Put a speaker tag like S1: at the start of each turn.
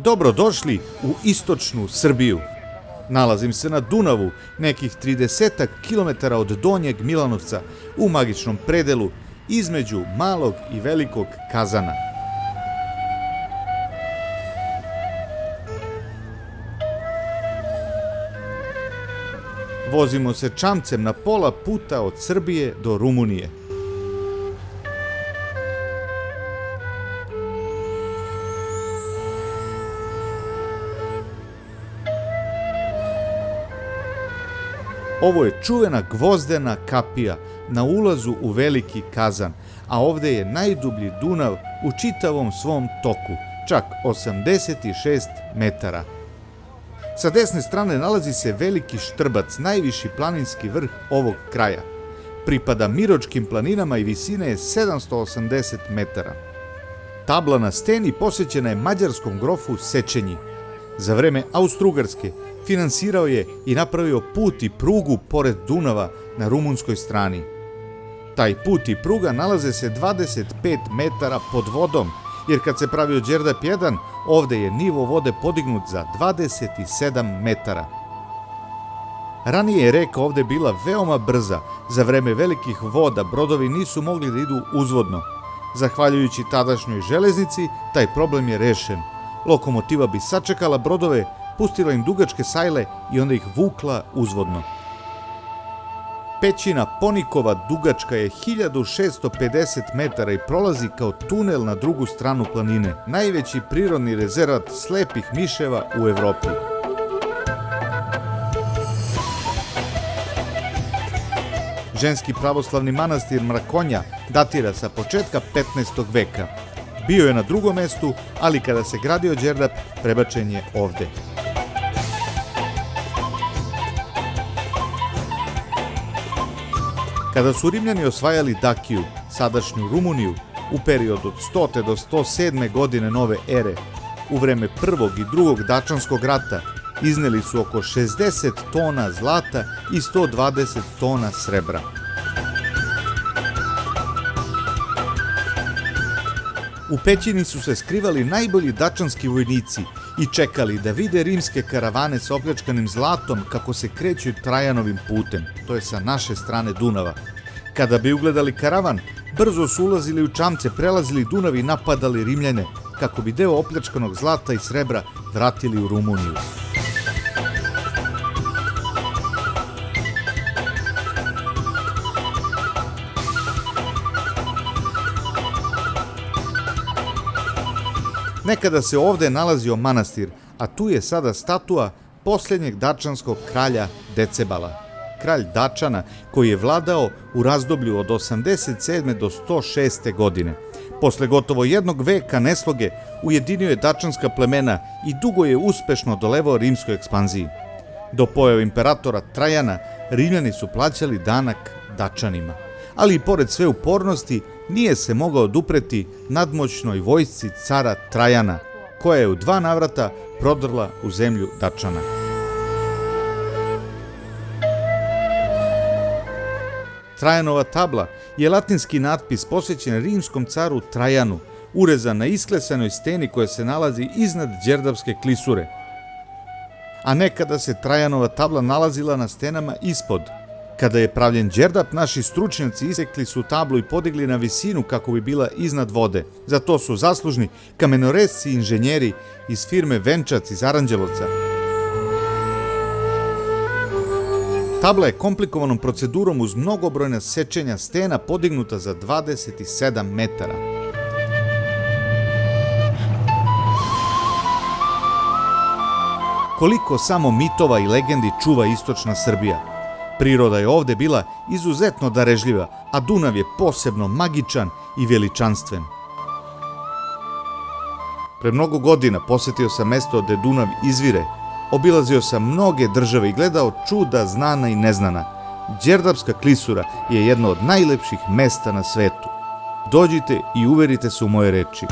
S1: Dobrodošli u istočnu Srbiju. Nalazim se na Dunavu, nekih 30 km od Donjeg Milanovca, u magičnom predelu između Malog i Velikog Kazana. Vozimo se čamcem na pola puta od Srbije do Rumunije. Ovo je čuvena Gvozdena kapija na ulazu u Veliki Kazan, a ovde je najdublji Dunav u čitavom svom toku, čak 86 metara. Sa desne strane nalazi se Veliki Štrbac, najviši planinski vrh ovog kraja. Pripada Miročkim planinama i visine je 780 metara. Tabla na steni posvećena je mađarskom grofu Sečenji. Za vreme Austro-Ugarske finansirao je i napravio put i prugu pored Dunava na rumunskoj strani. Taj put i pruga nalaze se 25 metara pod vodom, jer kad se pravio Đerdap 1, ovde je nivo vode podignut za 27 metara. Ranije je reka ovde bila veoma brza, za vreme velikih voda brodovi nisu mogli da idu uzvodno. Zahvaljujući tadašnjoj železnici, taj problem je rešen. Lokomotiva bi sačekala brodove, pustila im dugačke sajle i onda ih vukla uzvodno. Pećina Ponikova dugačka je 1650 metara i prolazi kao tunel na drugu stranu planine, najveći prirodni rezervat slepih miševa u Evropi. Ženski pravoslavni manastir Mrakonja datira sa početka 15. veka. Bio je na drugom mestu, ali kada se gradio Đerdap, prebačen je ovde. Kada su Rimljani osvajali Dakiju, sadašnju Rumuniju, u periodu od 100. do 107. godine nove ere, u vreme Prvog i Drugog Dačanskog rata, izneli su oko 60 tona zlata i 120 tona srebra. U pećini su se skrivali najbolji dačanski vojnici i čekali da vide rimske karavane sa opljačkanim zlatom kako se kreću Trajanovim putem, to je sa naše strane Dunava. Kada bi ugledali karavan, brzo su ulazili u čamce, prelazili Dunav i napadali Rimljane, kako bi deo opljačkanog zlata i srebra vratili u Rumuniju. Nekada se ovde nalazio manastir, a tu je sada statua posljednjeg dačanskog kralja Decebala. Kralj Dačana koji je vladao u razdoblju od 87. do 106. godine. Posle gotovo jednog veka nesloge ujedinio je dačanska plemena i dugo je uspešno dolevao rimskoj ekspanziji. Do pojave imperatora Trajana, Rimljani su plaćali danak Dačanima. Ali i pored sve upornosti, nije se mogao odupreti nadmoćnoj vojsci cara Trajana, koja je u 2 navrata prodrla u zemlju Dačana. Trajanova tabla je latinski natpis posvećen rimskom caru Trajanu, urezan na isklesanoj steni koja se nalazi iznad Đerdapske klisure. A nekada se Trajanova tabla nalazila na stenama ispod. Kada je pravljen Đerdap, naši stručnjaci isekli su tablu i podigli na visinu kako bi bila iznad vode. Za to su zaslužni kamenoresci i inženjeri iz firme Venčac iz Aranđelovca. Tabla je komplikovanom procedurom uz mnogobrojna sečenja stena podignuta za 27 metara. Koliko samo mitova i legendi čuva istočna Srbija. Priroda je ovde bila izuzetno darežljiva, a Dunav je posebno magičan i veličanstven. Pre mnogo godina posetio sam mesto gde Dunav izvire, obilazio sam mnoge države i gledao čuda znana i neznana. Đerdapska klisura je jedno od najlepših mesta na svetu. Dođite i uverite se u moje reči.